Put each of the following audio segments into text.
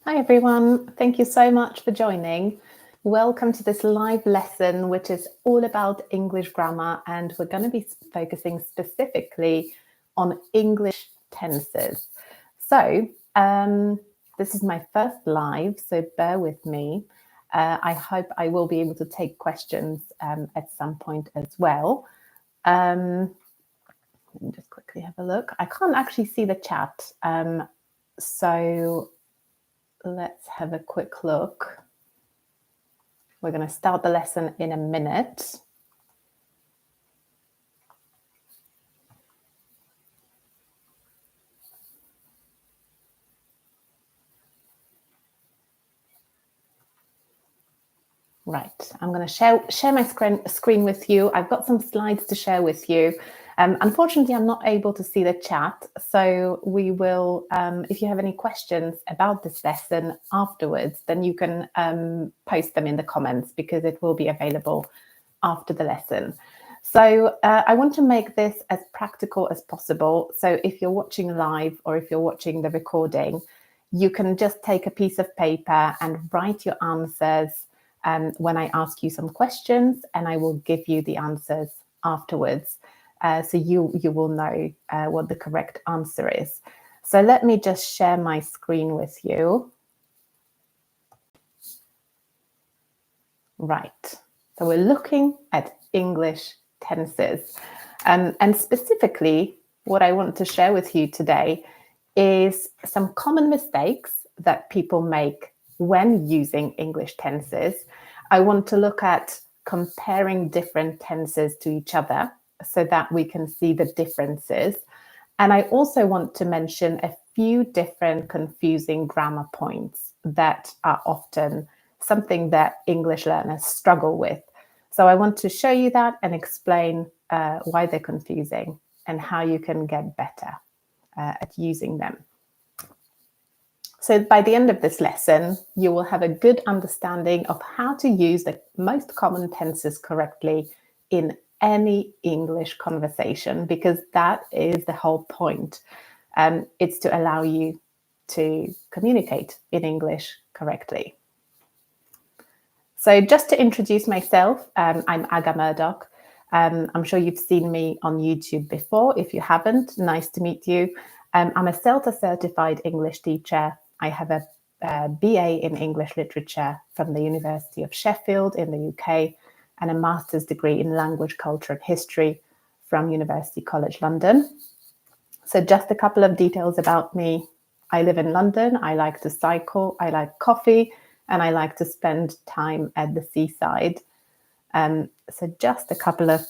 Hi everyone, thank you so much for joining. Welcome to this live lesson, which is all about English grammar, and we're going to be focusing specifically on English tenses. So this is my first live, so bear with me. I hope I will be able to take questions at some point as well. Let me just quickly have a look. I can't actually see the chat, so let's have a quick look. We're going to start the lesson in a minute. Right, I'm going to share my screen with you. I've got some slides to share with you. Unfortunately, I'm not able to see the chat, so we will, if you have any questions about this lesson afterwards, then you can post them in the comments because it will be available after the lesson. So I want to make this as practical as possible. So if you're watching live or if you're watching the recording, you can just take a piece of paper and write your answers when I ask you some questions, and I will give you the answers afterwards. So you will know what the correct answer is. So let me just share my screen with you. Right, so we're looking at English tenses. And specifically, what I want to share with you today is some common mistakes that people make when using English tenses. I want to look at comparing different tenses to each other so that we can see the differences. And I also want to mention a few different confusing grammar points that are often something that English learners struggle with. So I want to show you that and explain why they're confusing and how you can get better at using them. So by the end of this lesson, you will have a good understanding of how to use the most common tenses correctly in any English conversation, because that is the whole point. It's to allow you to communicate in English correctly. So just to introduce myself, I'm Aga Murdoch. I'm sure you've seen me on YouTube before. If you haven't, nice to meet you. I'm a CELTA certified English teacher. I have a BA in English literature from the University of Sheffield in the UK, and a master's degree in language, culture and history from University College London. So just a couple of details about me. I live in London. I like to cycle. I like coffee, and I like to spend time at the seaside. So just a couple of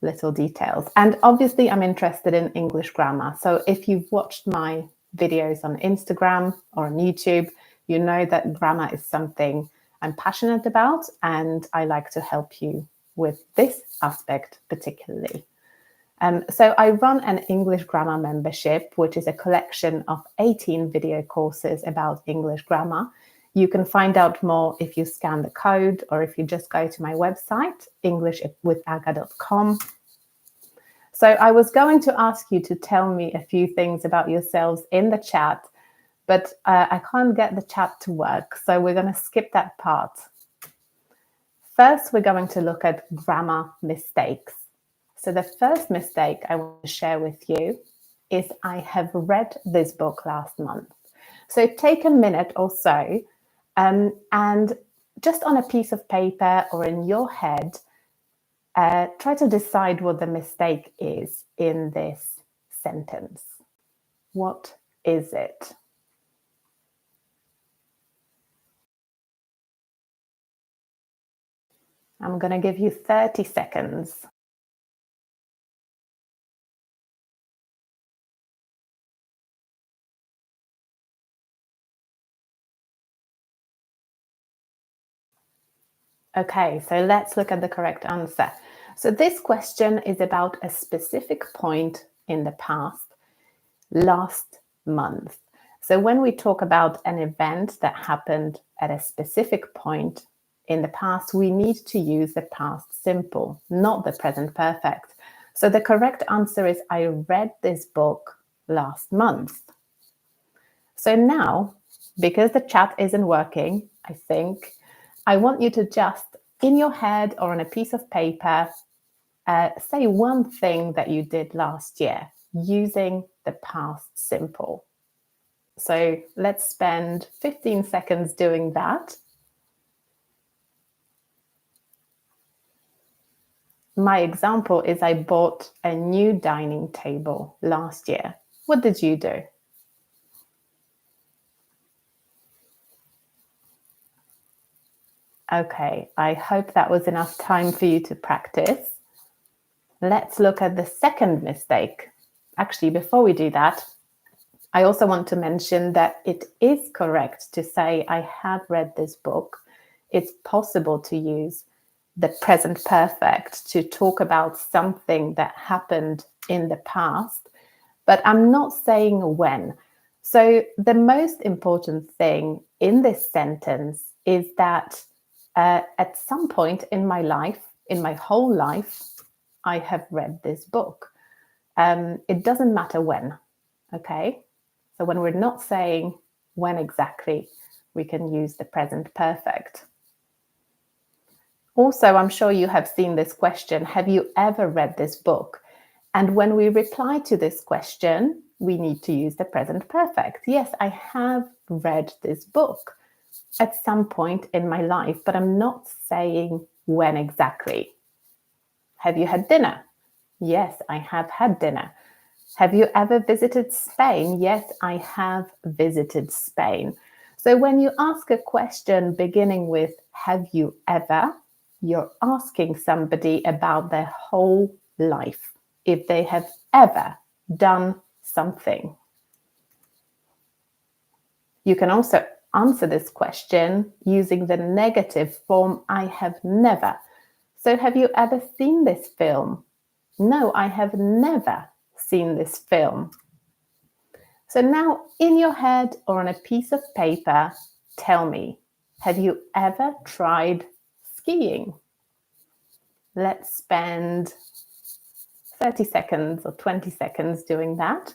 little details. And obviously I'm interested in English grammar. So if you've watched my videos on Instagram or on YouTube, you know that grammar is something I'm passionate about, and I like to help you with this aspect particularly. So I run an English grammar membership, which is a collection of 18 video courses about English grammar. You can find out more if you scan the code or if you just go to my website, englishwithaga.com. So I was going to ask you to tell me a few things about yourselves in the chat, but I can't get the chat to work, so we're going to skip that part. First, we're going to look at grammar mistakes. So the first mistake I want to share with you is I have read this book last month. So take a minute or so and just on a piece of paper or in your head, try to decide what the mistake is in this sentence. What is it? I'm going to give you 30 seconds. Okay, so let's look at the correct answer. So this question is about a specific point in the past, last month. So when we talk about an event that happened at a specific point in the past, we need to use the past simple, not the present perfect. So the correct answer is I read this book last month. So now because the chat isn't working, I think, I want you to just, in your head or on a piece of paper, say one thing that you did last year using the past simple. So let's spend 15 seconds doing that. My example is I bought a new dining table last year. What did you do? Okay, I hope that was enough time for you to practice. Let's look at the second mistake. Actually, before we do that, I also want to mention that it is correct to say, I have read this book. It's possible to use the present perfect to talk about something that happened in the past, but I'm not saying when. So the most important thing in this sentence is that at some point in my life, in my whole life, I have read this book. It doesn't matter when, okay? So when we're not saying when exactly, we can use the present perfect. Also, I'm sure you have seen this question, have you ever read this book? And when we reply to this question, we need to use the present perfect. Yes, I have read this book at some point in my life, but I'm not saying when exactly. Have you had dinner? Yes, I have had dinner. Have you ever visited Spain? Yes, I have visited Spain. So when you ask a question beginning with have you ever, you're asking somebody about their whole life, if they have ever done something. You can also answer this question using the negative form, I have never. So have you ever seen this film? No, I have never seen this film. So now in your head or on a piece of paper, tell me, have you ever tried skiing? Let's spend 30 seconds or 20 seconds doing that.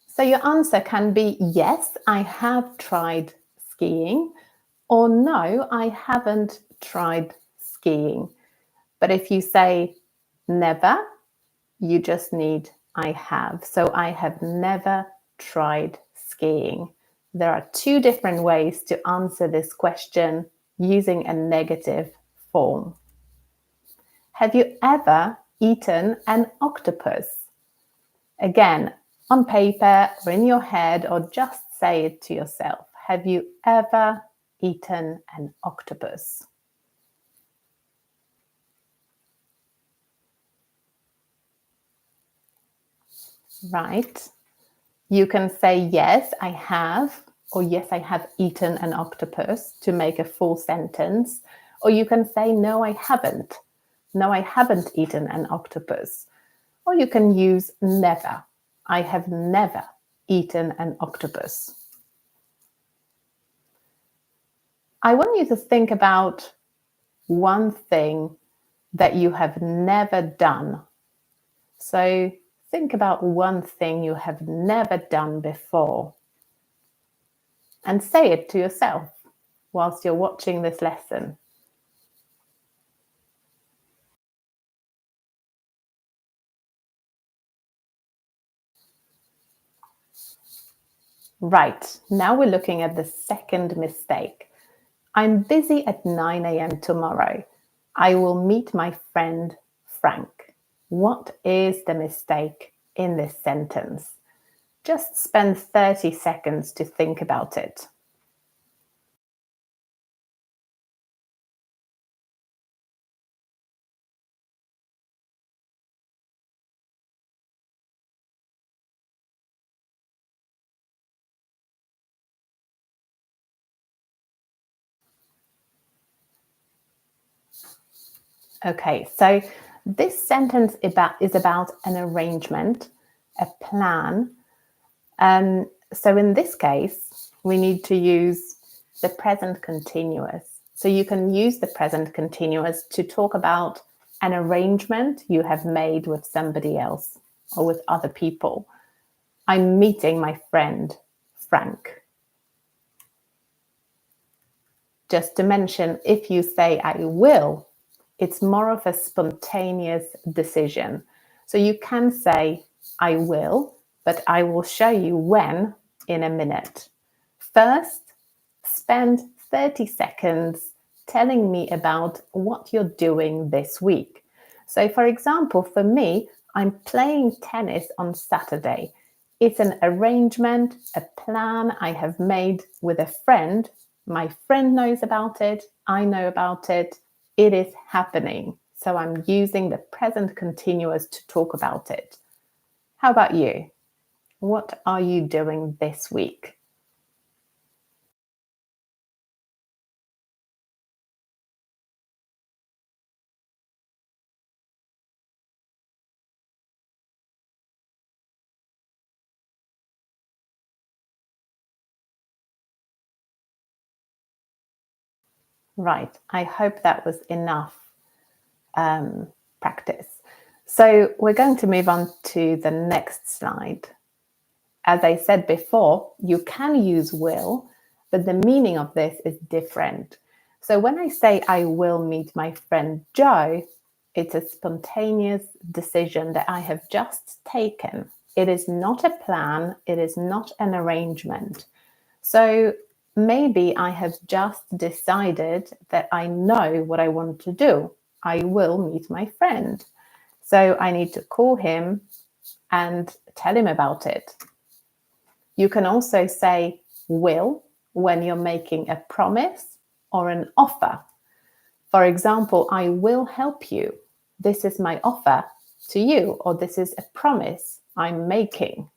So your answer can be yes, I have tried skiing, or no, I haven't tried skiing. But if you say never, you just need I have. So I have never tried skiing. There are two different ways to answer this question using a negative form. Have you ever eaten an octopus? Again, on paper or in your head, or just say it to yourself. Have you ever eaten an octopus? Right. You can say, yes, I have, or yes, I have eaten an octopus to make a full sentence. Or you can say, no, I haven't. No, I haven't eaten an octopus. Or you can use never. I have never eaten an octopus. I want you to think about one thing that you have never done. So think about one thing you have never done before and say it to yourself whilst you're watching this lesson. Right, now we're looking at the second mistake. I'm busy at 9 a.m. tomorrow. I will meet my friend Frank. What is the mistake in this sentence? Just spend 30 seconds to think about it. Okay, so this sentence is about an arrangement, a plan. So in this case, we need to use the present continuous. So you can use the present continuous to talk about an arrangement you have made with somebody else or with other people. I'm meeting my friend, Frank. Just to mention, if you say I will, it's more of a spontaneous decision. So you can say I will, but I will show you when in a minute. First, spend 30 seconds telling me about what you're doing this week. So for example, for me, I'm playing tennis on Saturday. It's an arrangement, a plan I have made with a friend. My friend knows about it. I know about it. It is happening. So I'm using the present continuous to talk about it. How about you? What are you doing this week? Right. I hope that was enough practice. So we're going to move on to the next slide. As I said before, you can use will, but the meaning of this is different. So when I say I will meet my friend Joe, it's a spontaneous decision that I have just taken. It is not a plan. It is not an arrangement. So maybe I have just decided that I know what I want to do. I will meet my friend. So I need to call him and tell him about it. You can also say will when you're making a promise or an offer. For example, I will help you. This is my offer to you, or this is a promise I'm making.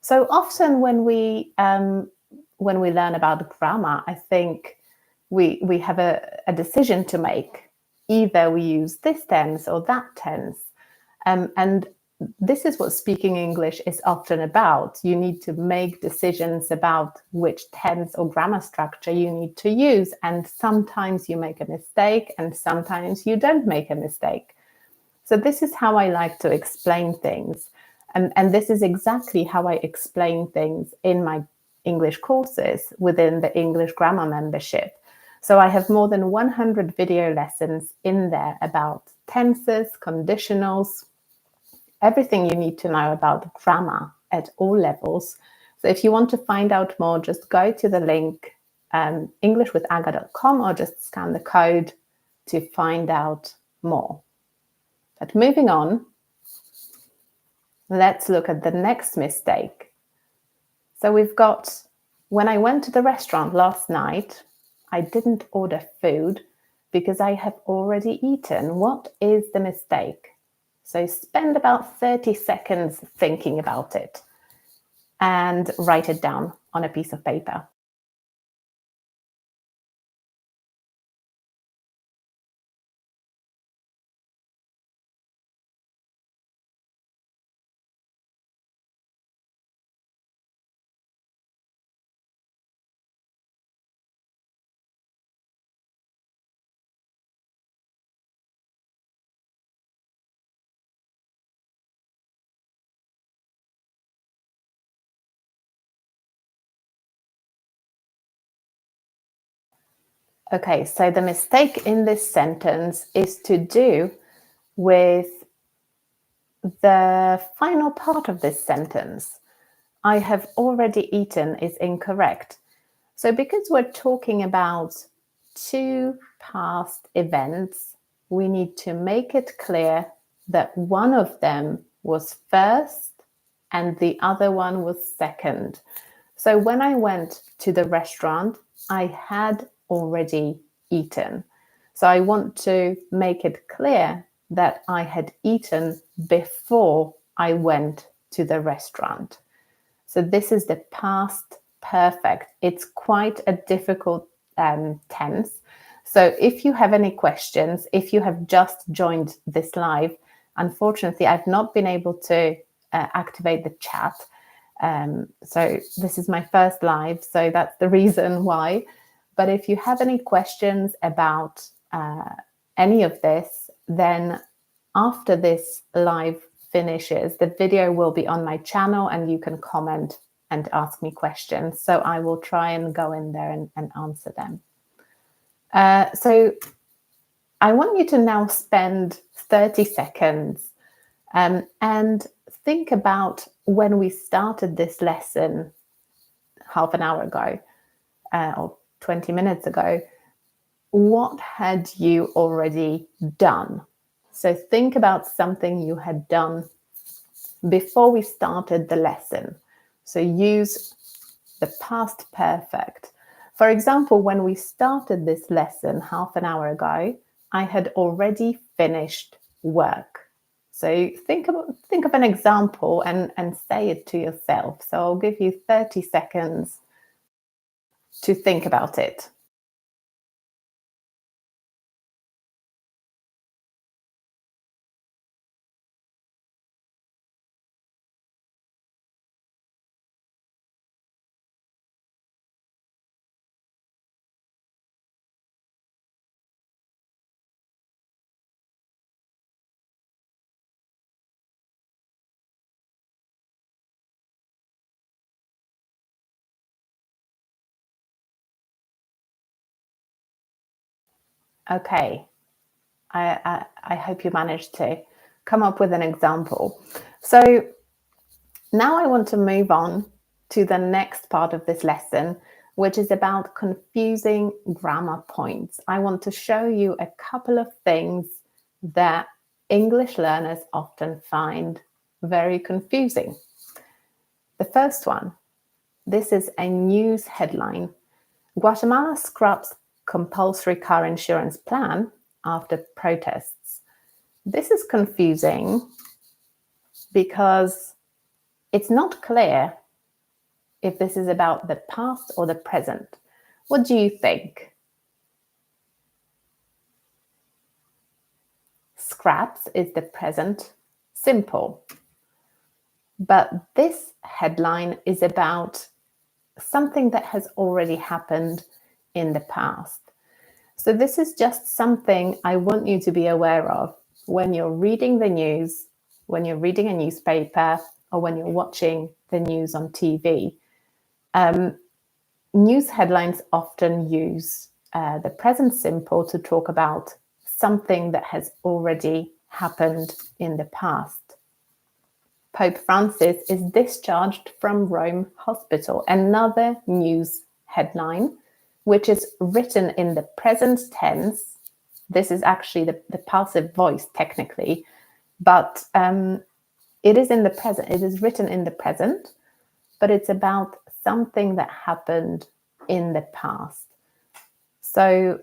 So often when we learn about grammar, I think we have a decision to make. Either we use this tense or that tense. And this is what speaking English is often about. You need to make decisions about which tense or grammar structure you need to use. And sometimes you make a mistake and sometimes you don't make a mistake. So this is how I like to explain things. And this is exactly how I explain things in my English courses within the English Grammar membership. So I have more than 100 video lessons in there about tenses, conditionals, everything you need to know about grammar at all levels. So if you want to find out more, just go to the link englishwithaga.com or just scan the code to find out more. But moving on, let's look at the next mistake. So we've got, when I went to the restaurant last night, I didn't order food because I have already eaten. What is the mistake? So spend about 30 seconds thinking about it and write it down on a piece of paper. Okay, so the mistake in this sentence is to do with the final part of this sentence. I have already eaten is incorrect. So because we're talking about two past events, we need to make it clear that one of them was first and the other one was second. So when I went to the restaurant, I had already eaten. So I want to make it clear that I had eaten before I went to the restaurant. So this is the past perfect. It's quite a difficult tense. So if you have any questions, if you have just joined this live, unfortunately, I've not been able to activate the chat. So this is my first live, so that's the reason why. But if you have any questions about any of this, then after this live finishes, the video will be on my channel and you can comment and ask me questions. So I will try and go in there and answer them. So I want you to now spend 30 seconds and think about when we started this lesson half an hour ago or 20 minutes ago. What had you already done? So think about something you had done before we started the lesson. So use the past perfect. For example, when we started this lesson half an hour ago, I had already finished work. So think of an example and say it to yourself. So I'll give you 30 seconds to think about it. Okay, I hope you managed to come up with an example. So now I want to move on to the next part of this lesson, which is about confusing grammar points. I want to show you a couple of things that English learners often find very confusing. The first one, this is a news headline. Guatemala scraps compulsory car insurance plan after protests. This is confusing because it's not clear if this is about the past or the present. What do you think? Scraps is the present simple. But this headline is about something that has already happened in the past. So this is just something I want you to be aware of when you're reading the news, when you're reading a newspaper, or when you're watching the news on TV. News headlines often use the present simple to talk about something that has already happened in the past. Pope Francis is discharged from Rome Hospital, another news headline, which is written in the present tense. This is actually the passive voice technically, but it is in the present. It is written in the present, but it's about something that happened in the past. So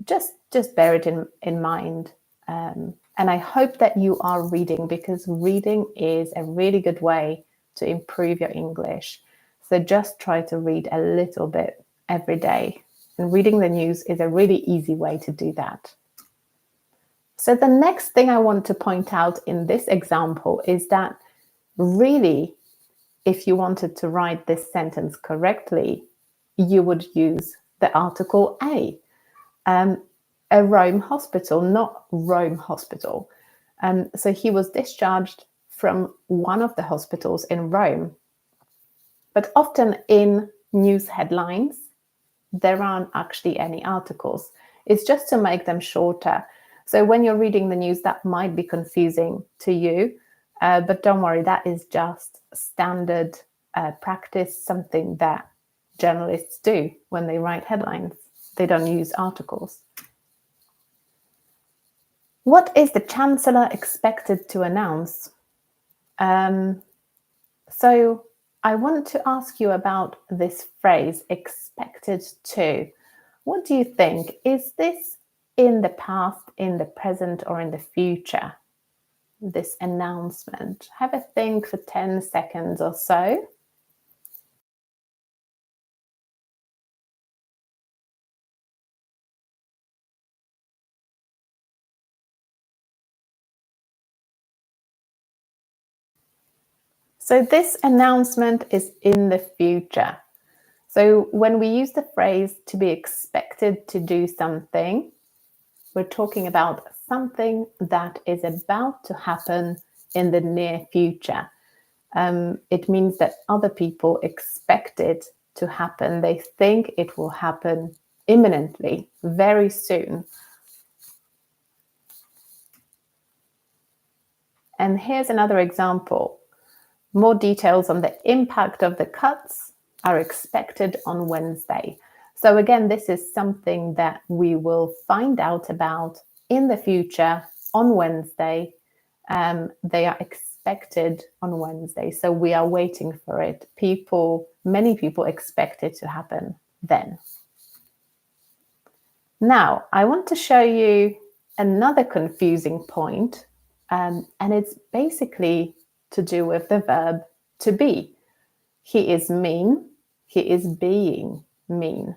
just bear it in mind. And I hope that you are reading, because reading is a really good way to improve your English. So just try to read a little bit every day. And reading the news is a really easy way to do that. So the next thing I want to point out in this example is that really, if you wanted to write this sentence correctly, you would use the article a. A Rome hospital, not Rome hospital. So he was discharged from one of the hospitals in Rome. But often in news headlines, there aren't actually any articles. It's just to make them shorter. So when you're reading the news, that might be confusing to you, but don't worry, that is just standard practice, something that journalists do when they write headlines. They don't use articles. What is the Chancellor expected to announce? So I want to ask you about this phrase, expected to. What do you think? Is this in the past, in the present, or in the future? This announcement. Have a think for 10 seconds or so. So this announcement is in the future. So when we use the phrase to be expected to do something, we're talking about something that is about to happen in the near future. It means that other people expect it to happen. They think it will happen imminently, very soon. And here's another example. More details on the impact of the cuts are expected on Wednesday. So again, this is something that we will find out about in the future on Wednesday. They are expected on Wednesday. So we are waiting for it. Many people expect it to happen then. Now, I want to show you another confusing point, and it's basically to do with the verb to be. He is mean. He is being mean.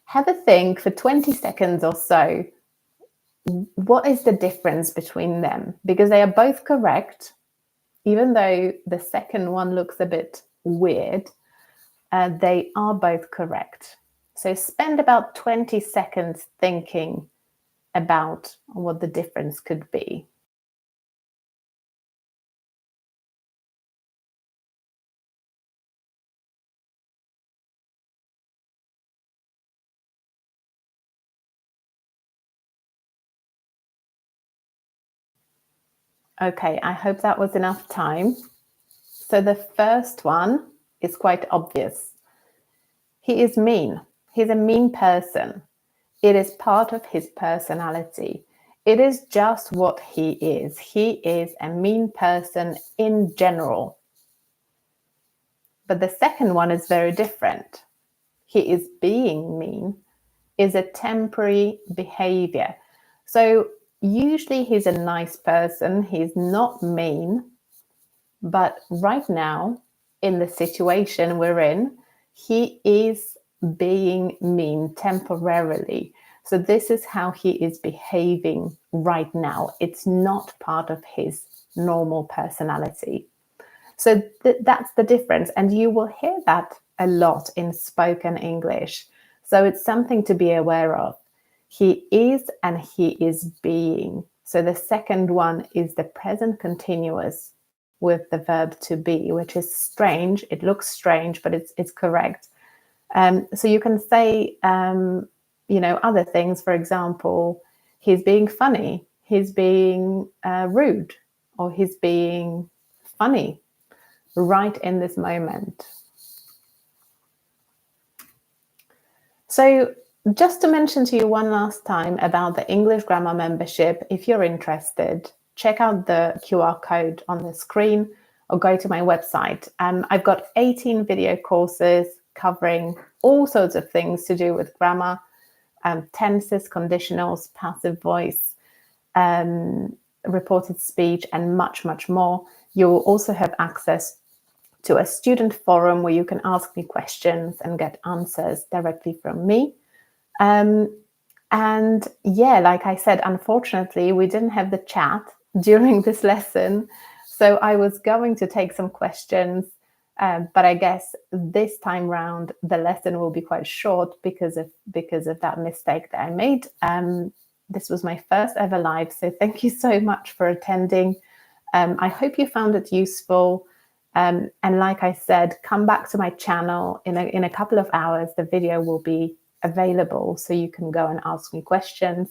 Have a think for 20 seconds or so. What is the difference between them? Because they are both correct, even though the second one looks a bit weird, they are both correct. So spend about 20 seconds thinking about what the difference could be. Okay, I hope that was enough time. So the first one is quite obvious. He is mean. He's a mean person. It is part of his personality. It is just what he is. He is a mean person in general. But the second one is very different. He is being mean is a temporary behavior. So usually he's a nice person. He's not mean. But right now, in the situation we're in, he is being mean temporarily. So this is how he is behaving right now. It's not part of his normal personality. So that's the difference. And you will hear that a lot in spoken English. So it's something to be aware of. He is and he is being. So the second one is the present continuous with the verb to be, which is strange. It looks strange, but it's correct. So you can say, other things. For example, he's being funny, he's being rude, or he's being funny right in this moment. So just to mention to you one last time about the English Grammar membership, if you're interested, check out the QR code on the screen or go to my website. I've got 18 video courses covering all sorts of things to do with grammar, tenses, conditionals, passive voice, reported speech, and much, much more. You will also have access to a student forum where you can ask me questions and get answers directly from me. And yeah, like I said, unfortunately, we didn't have the chat during this lesson. So I was going to take some questions, but I guess this time round, the lesson will be quite short because of that mistake that I made. This was my first ever live. So thank you so much for attending. I hope you found it useful. And like I said, come back to my channel in a couple of hours. The video will be available, so you can go and ask me questions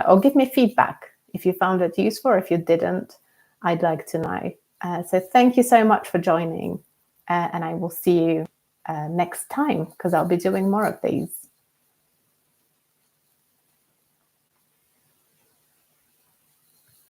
or give me feedback if you found it useful, or if you didn't. I'd like to know. So thank you so much for joining, and I will see you next time, because I'll be doing more of these.